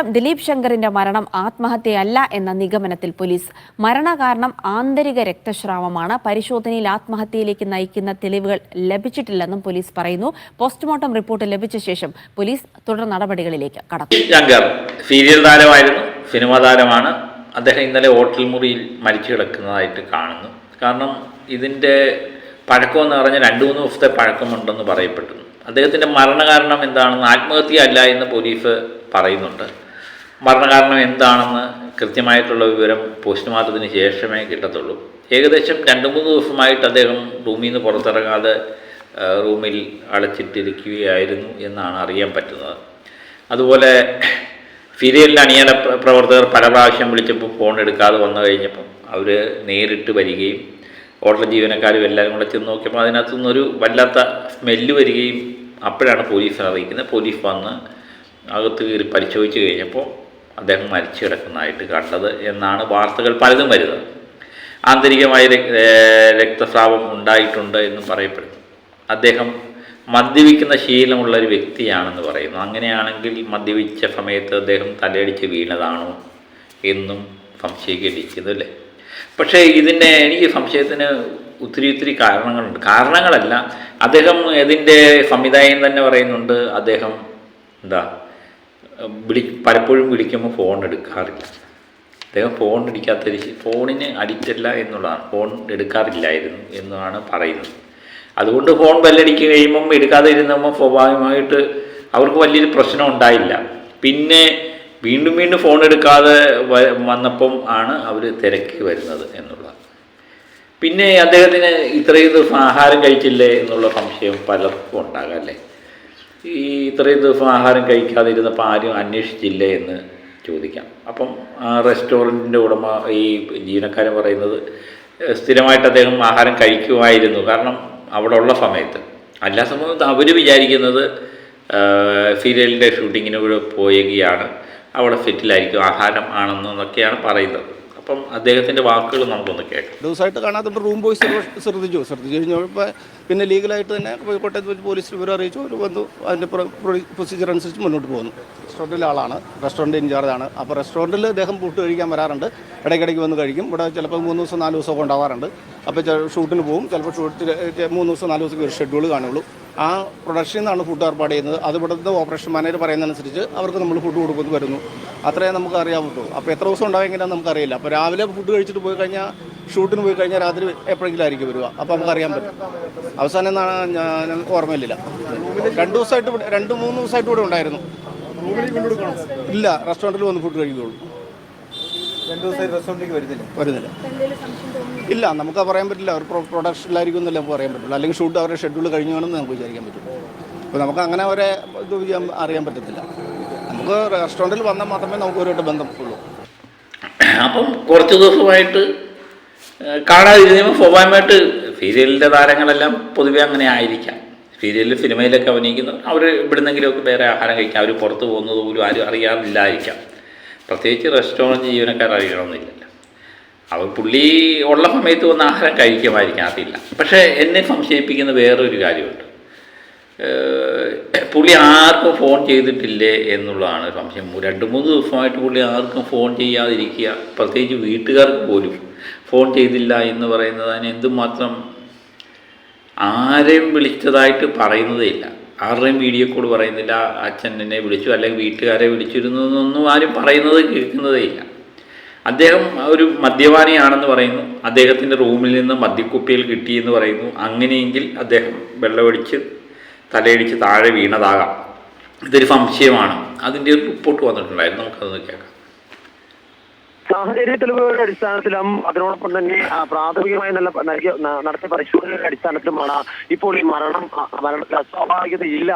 നടൻ ദിലീപ് ശങ്കറിന്റെ മരണം ആത്മഹത്യയല്ല എന്ന നിഗമനത്തിൽ പോലീസ്. മരണകാരണം ആന്തരിക രക്തസ്രാവമാണ്. പരിശോധനയിൽ ആത്മഹത്യയിലേക്ക് നയിക്കുന്ന തെളിവുകൾ ലഭിച്ചിട്ടില്ലെന്നും പോലീസ് പറയുന്നു. പോസ്റ്റ്മോർട്ടം റിപ്പോർട്ട് ലഭിച്ച ശേഷം പോലീസ് തുടർ നടപടികളിലേക്ക് കടക്കും. ശങ്കർ സീരിയൽ താരമായിരുന്നു, സിനിമാ താരമാണ്. അദ്ദേഹം ഇന്നലെ ഹോട്ടൽ മുറിയിൽ മരിച്ചു കിടക്കുന്നതായിട്ട് കാണുന്നു. കാരണം ഇതിൻ്റെ പഴക്കമെന്ന് പറഞ്ഞാൽ 2-3 ദിവസത്തെ പഴക്കമുണ്ടെന്ന് പറയപ്പെടുന്നു. അദ്ദേഹത്തിൻ്റെ മരണകാരണം എന്താണെന്ന് ആത്മഹത്യ അല്ല എന്ന് പോലീസ് പറയുന്നുണ്ട്. മരണകാരണം എന്താണെന്ന് കൃത്യമായിട്ടുള്ള വിവരം പോസ്റ്റ്മോർട്ടത്തിന് ശേഷമേ കിട്ടത്തുള്ളൂ. ഏകദേശം 2-3 ദിവസമായിട്ട് അദ്ദേഹം റൂമിൽ നിന്ന് പുറത്തിറങ്ങാതെ റൂമിൽ അടച്ചിട്ടിരിക്കുകയായിരുന്നു എന്നാണ് അറിയാൻ പറ്റുന്നത്. അതുപോലെ സീരിയലിൻ്റെ അണിയറ പ്രവർത്തകർ പല പ്രാവശ്യം വിളിച്ചപ്പോൾ ഫോൺ എടുക്കാതെ വന്നു കഴിഞ്ഞപ്പം അവർ നേരിട്ട് വരികയും ഹോട്ടൽ ജീവനക്കാരും എല്ലാവരും കൂടെ ചെന്ന് നോക്കിയപ്പോൾ അതിനകത്തുനിന്നൊരു വല്ലാത്ത സ്മെല്ല് വരികയും അപ്പോഴാണ് പോലീസിനെ അറിയിക്കുന്നത്. പോലീസ് വന്ന് അകത്ത് കയറി പരിശോധിച്ച് കഴിഞ്ഞപ്പോൾ അദ്ദേഹം മരിച്ചു കിടക്കുന്നതായിട്ട് കണ്ടത് എന്നാണ് വാർത്തകൾ പലതും വരുന്നത്. ആന്തരികമായ രക്തസ്രാവം ഉണ്ടായിട്ടുണ്ട് എന്നും പറയപ്പെടുന്നു. അദ്ദേഹം മദ്യപിക്കുന്ന ശീലമുള്ള ഒരു വ്യക്തിയാണെന്ന് പറയുന്നു. അങ്ങനെയാണെങ്കിൽ മദ്യപിച്ച സമയത്ത് അദ്ദേഹം തലയടിച്ച് വീണതാണോ എന്നും സംശയിക്കേണ്ടിയിരിക്കുന്നു അല്ലേ. പക്ഷേ എനിക്ക് സംശയത്തിന് ഒത്തിരി കാരണങ്ങളുണ്ട്. കാരണങ്ങളല്ല, അദ്ദേഹം ഇതിൻ്റെ സംവിധായകൻ തന്നെ പറയുന്നുണ്ട്, അദ്ദേഹം പലപ്പോഴും വിളിക്കുമ്പോൾ ഫോൺ എടുക്കാറില്ല. അദ്ദേഹം ഫോണിന് അഡിക്റ്റല്ല എന്നുള്ളതാണ്, ഫോൺ എടുക്കാറില്ലായിരുന്നു എന്നാണ് പറയുന്നത്. അതുകൊണ്ട് ഫോൺ ബെല്ലടിക്കുക കഴിയുമ്പം എടുക്കാതെ ഇരുന്നപ്പോൾ സ്വാഭാവികമായിട്ട് അവർക്ക് വലിയൊരു പ്രശ്നം ഉണ്ടായില്ല. പിന്നെ വീണ്ടും ഫോൺ എടുക്കാതെ വന്നപ്പം ആണ് അവർ തിരക്കി വരുന്നത് എന്നുള്ളത്. പിന്നെ അദ്ദേഹത്തിന് ഇത്രയും ദിവസം ആഹാരം കഴിച്ചില്ലേ എന്നുള്ള സംശയം പലർക്കും ഉണ്ടാകാം അല്ലേ. ഈ ഇത്രയും ദിവസം ആഹാരം കഴിക്കാതെ ഇരുന്നപ്പോൾ ആരും അന്വേഷിച്ചില്ലേ എന്ന് ചോദിക്കാം. അപ്പം ആ റെസ്റ്റോറൻറ്റിൻ്റെ ഉടമ ഈ ജീവനക്കാരൻ പറയുന്നത് സ്ഥിരമായിട്ട് അദ്ദേഹം ആഹാരം കഴിക്കുമായിരുന്നു. കാരണം അവിടെ ഉള്ള സമയത്ത് എല്ലാ സമയത്തും അവർ വിചാരിക്കുന്നത് സീരിയലിൻ്റെ ഷൂട്ടിങ്ങിന് കൂടെ പോവുകയാണ്, അവിടെ സെറ്റിലായിരിക്കും, ആഹാരം ആണെന്നൊക്കെയാണ് പറയുന്നത്. അപ്പം അദ്ദേഹത്തിൻ്റെ വാക്കുകൾ നമുക്കൊന്ന് കേൾക്കാം. ദിവസമായിട്ട് കാണാത്ത റൂം ബോയ്സ് ശ്രദ്ധിച്ചു കഴിഞ്ഞപ്പോൾ പിന്നെ ലീഗലായിട്ട് തന്നെ കോട്ടയത്ത് പോലീസ് വിവരം അറിയിച്ചു. അവർ വന്നു, അതിൻ്റെ പ്രൊസീജിയർ അനുസരിച്ച് മുന്നോട്ട് പോകുന്നു. റെസ്റ്റോറൻറ്റിലെ ആളാണ്, റെസ്റ്റോറൻറ്റ് ഇൻചാർജാണ്. അപ്പോൾ റെസ്റ്റോറൻറ്റിൽ അദ്ദേഹം ഫുഡ് കഴിക്കാൻ വരാറുണ്ട്, ഇടയ്ക്കിടയ്ക്ക് വന്ന് കഴിക്കും. ഇവിടെ ചിലപ്പോൾ 3 ദിവസം 4 ദിവസമൊക്കെ ഉണ്ടാവാറുണ്ട്. അപ്പോൾ ഷൂട്ടിന് പോകും, ചിലപ്പോൾ ഷൂട്ടിൽ 3 ദിവസം 4 ദിവസം ഒരു ഷെഡ്യൂൾ കാണുള്ളൂ. ആ പ്രൊഡക്ഷനിൽ നിന്നാണ് ഫുഡ് ഏർപ്പാട് ചെയ്യുന്നത്. അത് ഇവിടുത്തെ ഓപ്പറേഷൻ മാനേജർ പറയുന്നതനുസരിച്ച് അവർക്ക് നമ്മൾ ഫുഡ് കൊടുക്കുന്നു വരുന്നു. അത്രയും നമുക്ക് അറിയാൻ പറ്റുള്ളൂ. അപ്പോൾ എത്ര ദിവസം ഉണ്ടായെങ്കിലും നമുക്കറിയില്ല. അപ്പോൾ രാവിലെ ഫുഡ് കഴിച്ചിട്ട് പോയി കഴിഞ്ഞാൽ, ഷൂട്ടിന് പോയി കഴിഞ്ഞാൽ രാത്രി എപ്പോഴെങ്കിലും ആയിരിക്കും വരിക. അപ്പോൾ നമുക്കറിയാൻ പറ്റും. അവസാനം എന്നാണ് ഞങ്ങൾക്ക് ഓർമ്മയില്ല. 2-3 ദിവസമായിട്ട് ഇവിടെ ഉണ്ടായിരുന്നു. ഇല്ല, റെസ്റ്റോറൻറ്റിൽ വന്ന് ഫുഡ് കഴിക്കുകയുള്ളൂ. 2 ദിവസമായിട്ട് റെസ്റ്റോറൻറ്റിലേക്ക് വരുന്നില്ല. ഇല്ല, നമുക്ക് പറയാൻ പറ്റില്ല. അവർ പ്രൊഡക്ഷനിലായിരിക്കും എന്നല്ലേ നമുക്ക് പറയാൻ പറ്റില്ല. അല്ലെങ്കിൽ ഷൂട്ട് അവരുടെ ഷെഡ്യൂൾ കഴിഞ്ഞു വേണമെന്ന് നമുക്ക് വിചാരിക്കാൻ പറ്റും. അപ്പോൾ നമുക്ക് അങ്ങനെ അവരെ ഇത് അറിയാൻ പറ്റത്തില്ല. നമുക്ക് റെസ്റ്റോറൻറ്റിൽ വന്നാൽ മാത്രമേ നമുക്ക് ഒരുമായിട്ട് ബന്ധമുള്ളൂ. അപ്പം കുറച്ച് ദിവസമായിട്ട് കാണാതിരുന്നപ്പോൾ സ്വാഭാവികമായിട്ട് സീരിയലിൻ്റെ താരങ്ങളെല്ലാം പൊതുവെ അങ്ങനെ ആയിരിക്കാം. സിനിമയിലൊക്കെ അഭിനയിക്കുന്നവർ അവർ ഇവിടുന്നെങ്കിലുമൊക്കെ വേറെ ആഹാരം കഴിക്കാം. അവർ പുറത്ത് പോകുന്നത് പോലും ആരും അറിയാറില്ലായിരിക്കാം. പ്രത്യേകിച്ച് റെസ്റ്റോറൻറ്റ് ജീവനക്കാർ അറിയണമെന്നില്ലല്ലോ. അവർ പുള്ളി ഉള്ള സമയത്ത് വന്ന് ആഹാരം കഴിക്കുമായിരിക്കാം, അറിയില്ല. പക്ഷേ എന്നെ സംശയിപ്പിക്കുന്ന വേറൊരു കാര്യമുണ്ട്. പുള്ളി ആർക്കും ഫോൺ ചെയ്തിട്ടില്ലേ എന്നുള്ളതാണ് സംശയം. 2-3 ദിവസമായിട്ട് പുള്ളി ആർക്കും ഫോൺ ചെയ്യാതിരിക്കുക, പ്രത്യേകിച്ച് വീട്ടുകാർക്ക് പോലും ഫോൺ ചെയ്തില്ല എന്ന് പറയുന്നത് അതിന് എന്തുമാത്രം, ആരെയും വിളിച്ചതായിട്ട് പറയുന്നതേ ഇല്ല. ആരുടെയും വീഡിയോ കോൾ പറയുന്നില്ല, അച്ഛൻ എന്നെ വിളിച്ചു അല്ലെങ്കിൽ വീട്ടുകാരെ വിളിച്ചിരുന്നു എന്നൊന്നും ആരും പറയുന്നത് കേൾക്കുന്നതേ ഇല്ല. അദ്ദേഹം ഒരു മദ്യപാനിയാണെന്ന് പറയുന്നു. അദ്ദേഹത്തിൻ്റെ റൂമിൽ നിന്ന് മദ്യക്കുപ്പിയിൽ കിട്ടിയെന്ന് പറയുന്നു. അങ്ങനെയെങ്കിൽ അദ്ദേഹം വെള്ളമടിച്ച് തലയിടിച്ച് താഴെ വീണതാകാം. ഇതൊരു സംശയമാണ്. അതിൻ്റെ ഒരു റിപ്പോർട്ട് വന്നിട്ടുണ്ടായിരുന്നു, നമുക്കതൊന്ന് കേൾക്കാം. സാഹചര്യ തെളിവുകളുടെ അടിസ്ഥാനത്തിലും അതിനോടൊപ്പം തന്നെ പ്രാഥമികമായി നടത്തിയ പരിശോധനയുടെ അടിസ്ഥാനത്തിലുമാണ് ഇപ്പോൾ ഈ മരണത്തിൽ അസ്വാഭാവികതയില്ല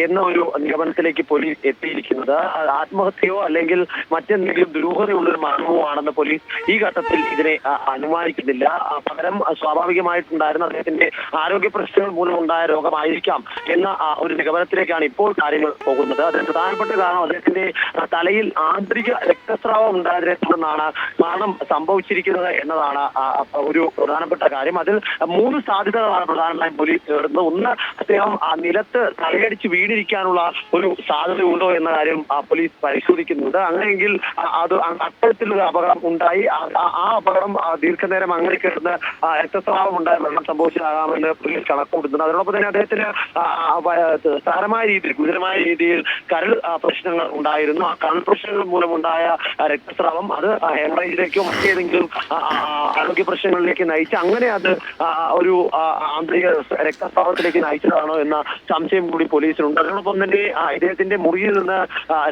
എന്ന ഒരു നിഗമനത്തിലേക്ക് പോലീസ് എത്തിയിരിക്കുന്നത്. ആത്മഹത്യയോ അല്ലെങ്കിൽ മറ്റെന്തെങ്കിലും ദുരൂഹതയുള്ളൊരു മരണമോ ആണെന്ന് പോലീസ് ഈ ഘട്ടത്തിൽ ഇതിനെ അനുമാനിക്കുന്നില്ല. പകരം സ്വാഭാവികമായിട്ടുണ്ടായിരുന്ന അദ്ദേഹത്തിന്റെ ആരോഗ്യ പ്രശ്നങ്ങൾ മൂലമുണ്ടായ രോഗമായിരിക്കാം എന്ന ഒരു നിഗമനത്തിലേക്കാണ് ഇപ്പോൾ കാര്യങ്ങൾ പോകുന്നത്. അതിന് പ്രധാനപ്പെട്ട കാരണം അദ്ദേഹത്തിന്റെ തലയിൽ ആന്തരിക രക്തസ്രാവം ഉണ്ടായതിനെ തുടർന്നാണ് മരണം സംഭവിച്ചിരിക്കുന്നത് എന്നതാണ് ഒരു പ്രധാനപ്പെട്ട കാര്യം. അതിൽ 3 സാധ്യതകളാണ് പ്രധാനമായും പോലീസ് നേടുന്നത്. ഒന്ന്, അദ്ദേഹം നിലത്ത് തലയടിച്ച് വീണിരിക്കാനുള്ള ഒരു സാധ്യത ഉണ്ടോ എന്ന കാര്യം പോലീസ് പരിശോധിക്കുന്നുണ്ട്. അങ്ങനെയെങ്കിൽ അത് അത്തരത്തിലൊരു അപകടം ഉണ്ടായി, ആ അപകടം ദീർഘനേരം അങ്ങനെ കിടന്ന് രക്തസ്രാവം ഉണ്ടായി മരണം സംഭവിച്ചതാകാമെന്ന് പോലീസ് കണക്കുകൂട്ടുന്നുണ്ട്. അതോടൊപ്പം തന്നെ അദ്ദേഹത്തിന് സാരമായ രീതിയിൽ, ഗുരുതരമായ രീതിയിൽ കരൾ പ്രശ്നങ്ങൾ ഉണ്ടായിരുന്നു. ആ കരൾ പ്രശ്നങ്ങൾ മൂലമുണ്ടായ രക്തസ്രാവം അത് ഹെമറേജിലേക്കോ മറ്റേതെങ്കിലും ആരോഗ്യ പ്രശ്നങ്ങളിലേക്ക് നയിച്ച് അങ്ങനെ അത് ഒരു ആന്തരിക രക്തസ്രാവത്തിലേക്ക് നയിച്ചതാണോ എന്ന സംശയം കൂടി പോലീസിനുണ്ട്. അതോടൊപ്പം തന്നെ ഇദ്ദേഹത്തിന്റെ മുറിയിൽ നിന്ന്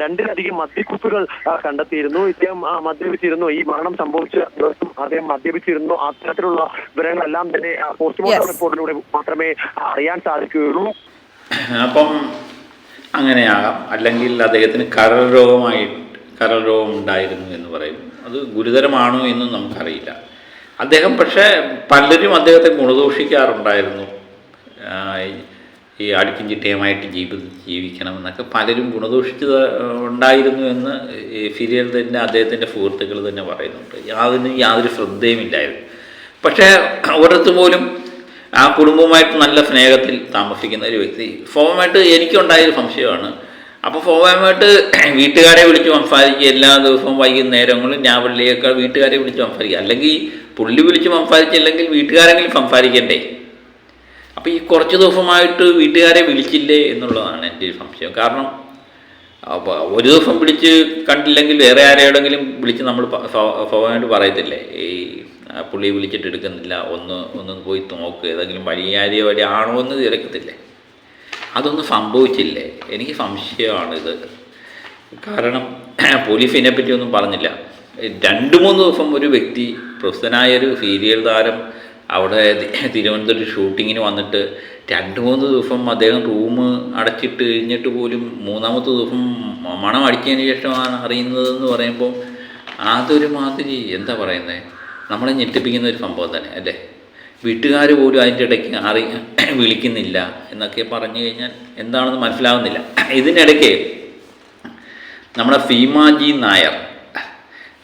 2-ലധികം മദ്യക്കുപ്പികൾ കണ്ടെത്തിയിരുന്നു. ഇദ്ദേഹം മദ്യപിച്ചിരുന്നു. ഈ മരണം സംഭവിച്ച ദിവസം അദ്ദേഹം മദ്യപിച്ചിരുന്നു. അത്തരത്തിലുള്ള വിവരങ്ങളെല്ലാം തന്നെ പോസ്റ്റ്മോർട്ടം റിപ്പോർട്ടിലൂടെ മാത്രമേ അറിയാൻ സാധിക്കുകയുള്ളൂ. അപ്പം അങ്ങനെയാകാം, അല്ലെങ്കിൽ അദ്ദേഹത്തിന് കരൾ രോഗം ഉണ്ടായിരുന്നു എന്ന് പറയുന്നു. അത് ഗുരുതരമാണോ എന്നും നമുക്കറിയില്ല. അദ്ദേഹം പക്ഷേ പലരും അദ്ദേഹത്തെ ഗുണദോഷിക്കാറുണ്ടായിരുന്നു. ഈ അടുക്കും ചിട്ടയുമായിട്ട് ജീവിക്കണമെന്നൊക്കെ പലരും ഗുണദോഷിച്ചത് ഉണ്ടായിരുന്നു എന്ന് ഫിരിയൽ തന്നെ അദ്ദേഹത്തിൻ്റെ സുഹൃത്തുക്കൾ തന്നെ പറയുന്നുണ്ട്. അതിന് യാതൊരു ശ്രദ്ധയുമില്ലായിരുന്നു. പക്ഷേ ഒരിടത്ത് പോലും ആ കുടുംബവുമായിട്ട് നല്ല സ്നേഹത്തിൽ താമസിക്കുന്ന ഒരു വ്യക്തി, സ്വാഭാവികമായിട്ട് എനിക്കുണ്ടായൊരു സംശയമാണ്. അപ്പോൾ സ്വാഭാവികമായിട്ട് വീട്ടുകാരെ വിളിച്ച് സംസാരിക്കുക, എല്ലാ ദിവസവും വൈകുന്നേരങ്ങളും രാവിലെയൊക്കെ വീട്ടുകാരെ വിളിച്ച് സംസാരിക്കുക, അല്ലെങ്കിൽ പുള്ളി വിളിച്ച് സംസാരിച്ചില്ലെങ്കിൽ വീട്ടുകാരെങ്കിലും സംസാരിക്കണ്ടേ? അപ്പോൾ ഈ കുറച്ച് ദിവസമായിട്ട് വീട്ടുകാരെ വിളിച്ചില്ലേ എന്നുള്ളതാണ് എൻ്റെ ഒരു സംശയം. കാരണം അപ്പോൾ ഒരു ദിവസം വിളിച്ച് കണ്ടില്ലെങ്കിൽ വേറെ ആരെയോടെങ്കിലും വിളിച്ച് നമ്മൾ സ്വാഭാവികമായിട്ട് പറയത്തില്ലേ, ഈ പുള്ളി വിളിച്ചിട്ട് എടുക്കുന്നില്ല, ഒന്ന് പോയി നോക്ക്, ഏതെങ്കിലും വഴിയാരിയോ ആണോ എന്ന് തിരക്കത്തില്ലേ? അതൊന്നും സംഭവിച്ചില്ലേ? എനിക്ക് സംശയമാണിത്. കാരണം പോലീസ് ഇതിനെപ്പറ്റി ഒന്നും പറഞ്ഞില്ല. 2-3 ദിവസം ഒരു വ്യക്തി, പ്രസിദ്ധനായൊരു സീരിയൽ താരം അവിടെ തിരുവനന്തപുരം ഷൂട്ടിങ്ങിന് വന്നിട്ട് 2-3 ദിവസം അദ്ദേഹം റൂം അടച്ചിട്ട് കഴിഞ്ഞിട്ട് പോലും 3-ാമത്തെ ദിവസം മണം അടിച്ചതിന് ശേഷമാണ് അറിയുന്നതെന്ന് പറയുമ്പോൾ അതൊരു മാതിരി എന്താ പറയുന്നത്, നമ്മളെ ഞെട്ടിപ്പിക്കുന്ന ഒരു സംഭവം തന്നെ അല്ലേ? വീട്ടുകാർ പോലും അതിൻ്റെ ഇടയ്ക്ക് വിളിക്കുന്നില്ല എന്നൊക്കെ പറഞ്ഞു കഴിഞ്ഞാൽ എന്താണെന്ന് മനസ്സിലാവുന്നില്ല. ഇതിനിടയ്ക്ക് നമ്മുടെ ഫീമാജി നായർ,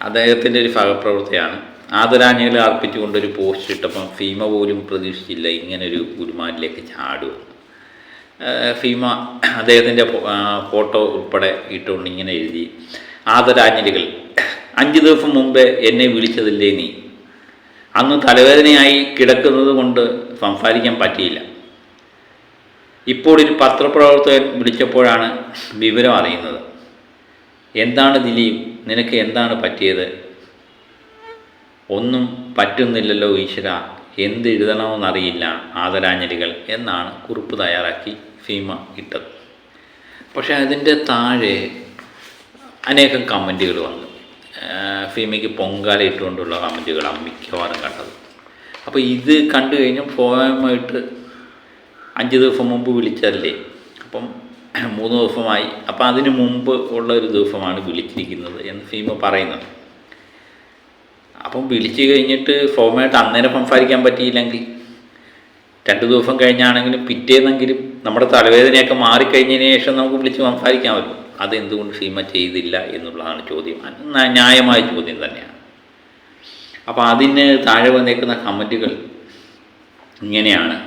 അദ്ദേഹത്തിൻ്റെ ഒരു സഹപ്രവർത്തകയാണ്, ആദരാഞ്ജലികൾ അർപ്പിച്ചുകൊണ്ടൊരു പോസ്റ്റ് ഇട്ടപ്പം ഫീമ പോലും പ്രതീക്ഷിച്ചില്ല ഇങ്ങനൊരു ഗുരുമാനിലേക്ക് ചാടുക. ഫീമ അദ്ദേഹത്തിൻ്റെ ഫോട്ടോ ഉൾപ്പെടെ ഇട്ടുകൊണ്ട് ഇങ്ങനെ എഴുതി, ആദരാഞ്ജലികൾ, 5 ദിവസം മുമ്പേ എന്നെ വിളിച്ചതില്ലേ നീ? അന്ന് തലവേദനയായി കിടക്കുന്നത് കൊണ്ട് സംസാരിക്കാൻ പറ്റിയില്ല. ഇപ്പോൾ ഒരു പത്രപ്രവർത്തകൻ വിളിച്ചപ്പോഴാണ് വിവരം അറിയുന്നത്. എന്താണ് ദിലീപ്, നിനക്ക് എന്താണ് പറ്റിയത്? ഒന്നും പറ്റുന്നില്ലല്ലോ ഈശ്വര, എന്ത് എഴുതണമെന്നറിയില്ല, ആദരാഞ്ജലികൾ എന്നാണ് കുറിപ്പ് തയ്യാറാക്കി ഫീമ ഇട്ടത്. പക്ഷേ അതിൻ്റെ താഴെ അനേകം കമൻറ്റുകൾ വന്നു. ഫീമയ്ക്ക് പൊങ്കാല ഇട്ടുകൊണ്ടുള്ള കമൻറ്റുകളാണ് മിക്കവാറും കണ്ടത്. അപ്പോൾ ഇത് കണ്ടു കഴിഞ്ഞാൽ സ്വാഭാവികമായിട്ട് 5 ദിവസം മുമ്പ് വിളിച്ചതല്ലേ, അപ്പം 3 ദിവസമായി, അപ്പം അതിന് മുമ്പ് ഉള്ള ഒരു ദിവസമാണ് വിളിച്ചിരിക്കുന്നത് എന്ന് ഫീമ പറയുന്നത്. അപ്പം വിളിച്ചു കഴിഞ്ഞിട്ട് സ്വാഭാവികമായിട്ട് അന്നേരം സംസാരിക്കാൻ പറ്റിയില്ലെങ്കിൽ 2 ദിവസം കഴിഞ്ഞാണെങ്കിലും പിറ്റേന്നെങ്കിലും നമ്മുടെ തലവേദനയൊക്കെ മാറിക്കഴിഞ്ഞതിന് ശേഷം നമുക്ക് വിളിച്ച് സംസാരിക്കാമല്ലോ. അതെന്തുകൊണ്ട് ഫീമ ചെയ്തില്ല എന്നുള്ളതാണ് ചോദ്യം. ന്യായമായ ചോദ്യം തന്നെയാണ്. അപ്പോൾ അതിന് താഴെ വന്നേക്കുന്ന കമൻറ്റുകൾ ഇങ്ങനെയാണ്: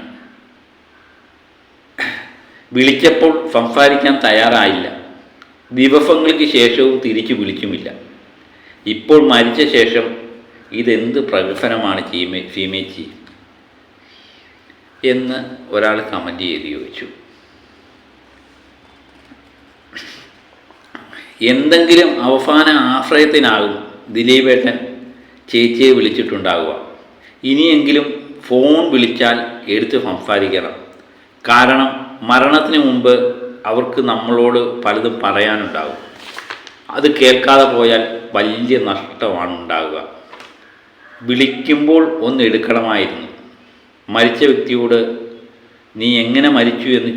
വിളിച്ചപ്പോൾ സംസാരിക്കാൻ തയ്യാറായില്ല, ദിവസങ്ങൾക്ക് ശേഷവും തിരിച്ചു വിളിക്കുമില്ല, ഇപ്പോൾ മരിച്ച ശേഷം ഇതെന്ത് പ്രകസനമാണ് ഫീമേച്ചി എന്ന് ഒരാൾ കമൻറ്റ് ചെയ്ത് ചോദിച്ചു. എന്തെങ്കിലും അവസാന ആശ്രയത്തിനാകും ദിലീപേട്ടൻ ചേച്ചിയെ വിളിച്ചിട്ടുണ്ടാകുക. ഇനിയെങ്കിലും ഫോൺ വിളിച്ചാൽ എടുത്ത് സംസാരിക്കണം. കാരണം മരണത്തിന് മുമ്പ് അവർക്ക് നമ്മളോട് പലതും പറയാനുണ്ടാകും. അത് കേൾക്കാതെ പോയാൽ വലിയ നഷ്ടമാണ് ഉണ്ടാകുക. വിളിക്കുമ്പോൾ ഒന്ന് എടുക്കണമായിരുന്നു. മരിച്ച വ്യക്തിയോട് നീ എങ്ങനെ മരിച്ചു എന്ന്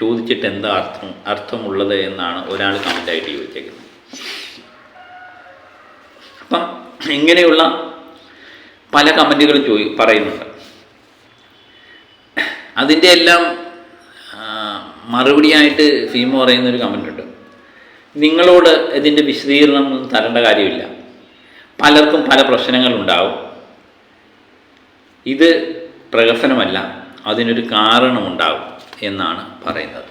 ചോദിച്ചിട്ട് എന്താ അർത്ഥമുള്ളത് എന്നാണ് ഒരാൾ കമൻ്റായിട്ട് ചോദിച്ചേക്കുന്നത്. അപ്പം ഇങ്ങനെയുള്ള പല കമൻറ്റുകളും പറയുന്നുണ്ട്. അതിൻ്റെ എല്ലാം മറുപടിയായിട്ട് ഫീമ പറയുന്നൊരു കമൻ്റുണ്ട്. നിങ്ങളോട് ഇതിൻ്റെ വിശദീകരണം ഒന്നും തരേണ്ട കാര്യമില്ല. പലർക്കും പല പ്രശ്നങ്ങളുണ്ടാവും. ഇത് പ്രഹസനമല്ല, അതിനൊരു കാരണമുണ്ടാവും എന്നാണ് പറയുന്നത്.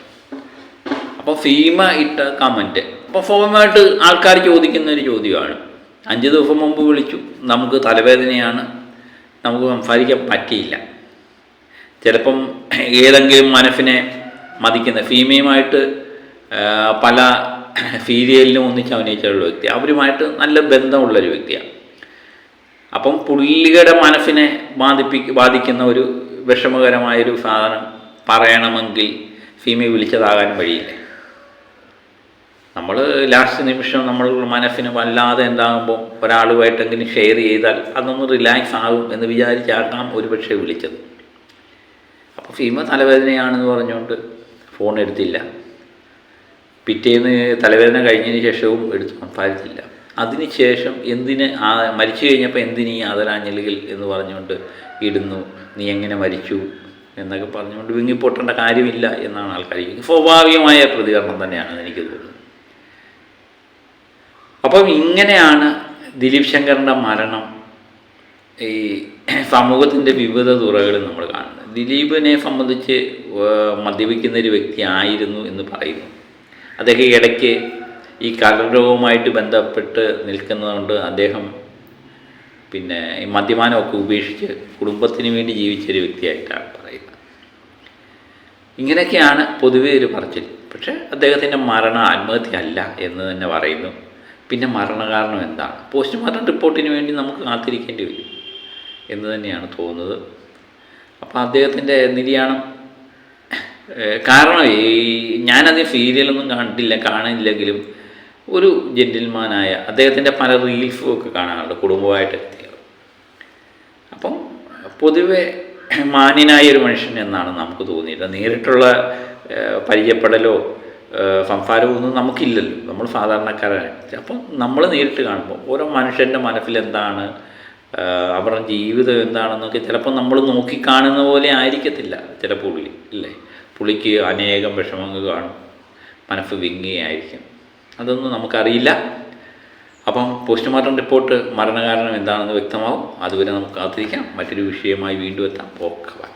അപ്പോൾ ഫീമ ഇട്ട കമൻറ്റ് അപ്പോൾ സ്വാഭാവികമായിട്ട് ആൾക്കാർ ചോദിക്കുന്ന ഒരു ചോദ്യമാണ്. 5 ദിവസം മുമ്പ് വിളിച്ചു, നമുക്ക് തലവേദനയാണ്, നമുക്ക് സംസാരിക്കാൻ പറ്റിയില്ല. ചിലപ്പം ഏതെങ്കിലും മനസ്സിനെ മതിക്കുന്ന ഫീമയുമായിട്ട് പല സീരിയലിലും ഒന്നിച്ച് അഭിനയിച്ചുള്ള വ്യക്തി, അവരുമായിട്ട് നല്ല ബന്ധമുള്ളൊരു വ്യക്തിയാണ്. അപ്പം പുള്ളിയുടെ മനസ്സിനെ ബാധിക്കുന്ന ഒരു വിഷമകരമായൊരു സാധനം പറയണമെങ്കിൽ ഫീമയെ വിളിച്ചതാകാൻ വഴിയില്ല. നമ്മൾ ലാസ്റ്റ് നിമിഷം നമ്മൾ മനസ്സിന് വല്ലാതെ എന്താകുമ്പോൾ ഒരാളുമായിട്ടെങ്കിലും ഷെയർ ചെയ്താൽ അതൊന്ന് റിലാക്സ് ആകും എന്ന് വിചാരിച്ചാകാം ഒരുപക്ഷെ വിളിച്ചത്. അപ്പോൾ ഫീമ തലവേദനയാണെന്ന് പറഞ്ഞുകൊണ്ട് ഫോൺ എടുത്തില്ല. പിറ്റേന്ന് തലവേദന കഴിഞ്ഞതിന് ശേഷവും എടുത്ത് സംസാരിച്ചില്ല. അതിനുശേഷം എന്തിന് മരിച്ചു കഴിഞ്ഞപ്പോൾ എന്തിനീ ആദരാഞ്ജലികൾ എന്ന് പറഞ്ഞുകൊണ്ട് ഇടുന്നു, നീ എങ്ങനെ മരിച്ചു എന്നൊക്കെ പറഞ്ഞുകൊണ്ട് വിങ്ങിപ്പൊട്ടേണ്ട കാര്യമില്ല എന്നാണ് ആൾക്കാർ. സ്വാഭാവികമായ പ്രതികരണം തന്നെയാണ് എനിക്ക് തോന്നുന്നത്. അപ്പം ഇങ്ങനെയാണ് ദിലീപ് ശങ്കറിൻ്റെ മരണം ഈ സമൂഹത്തിൻ്റെ വിവിധ തുറകളിൽ നമ്മൾ കാണുന്നത്. ദിലീപിനെ സംബന്ധിച്ച് മദ്യപിക്കുന്ന ഒരു വ്യക്തി ആയിരുന്നു എന്ന് പറയുന്നു. അദ്ദേഹം ഇടയ്ക്ക് ഈ കരരോഗവുമായിട്ട് ബന്ധപ്പെട്ട് നിൽക്കുന്നതുകൊണ്ട് അദ്ദേഹം പിന്നെ ഈ മദ്യപാനമൊക്കെ ഉപേക്ഷിച്ച് കുടുംബത്തിന് വേണ്ടി ജീവിച്ചൊരു വ്യക്തിയായിട്ടാണ് പറയുന്നത്. ഇങ്ങനെയൊക്കെയാണ് പൊതുവേ ഒരു പറച്ചിൽ. പക്ഷേ അദ്ദേഹത്തിൻ്റെ മരണം ആത്മഹത്യ അല്ല എന്ന് തന്നെ പറയുന്നു. പിന്നെ മരണകാരണം എന്താണ്? പോസ്റ്റ്മോർട്ടം റിപ്പോർട്ടിന് വേണ്ടി നമുക്ക് കാത്തിരിക്കേണ്ടി വരും എന്ന് തന്നെയാണ് തോന്നുന്നത്. അപ്പോൾ അദ്ദേഹത്തിൻ്റെ നിര്യാണം കാരണം ഞാനത് സീരിയലൊന്നും കാണില്ലെങ്കിലും ഒരു ജെന്റിൽമാനായ അദ്ദേഹത്തിൻ്റെ പല റീൽസും ഒക്കെ കാണാറുണ്ട് കുടുംബമായിട്ട് എത്തിയത്. അപ്പം പൊതുവെ മാന്യനായ ഒരു മനുഷ്യൻ എന്നാണ് നമുക്ക് തോന്നിയത്. നേരിട്ടുള്ള പരിചയപ്പെടലോ സംസാരമൊന്നും നമുക്കില്ലല്ലോ, നമ്മൾ സാധാരണക്കാരാണ്. അപ്പം നമ്മൾ നേരിട്ട് കാണുമ്പോൾ ഓരോ മനുഷ്യൻ്റെ മനസ്സിൽ എന്താണ്, അവരുടെ ജീവിതം എന്താണെന്നൊക്കെ ചിലപ്പോൾ നമ്മൾ നോക്കിക്കാണുന്ന പോലെ ആയിരിക്കത്തില്ല ചില പുള്ളി ഇല്ലേ. പുള്ളിക്ക് അനേകം വിഷമങ്ങൾ കാണും, മനസ്സ് വിങ്ങുകയായിരിക്കും, അതൊന്നും നമുക്കറിയില്ല. അപ്പം പോസ്റ്റ്മോർട്ടം റിപ്പോർട്ട് മരണകാരണം എന്താണെന്ന് വ്യക്തമാവും. അതുവരെ നമുക്ക് കാത്തിരിക്കാം. മറ്റൊരു വിഷയമായി വീണ്ടും എത്താം. ഓക്കെ.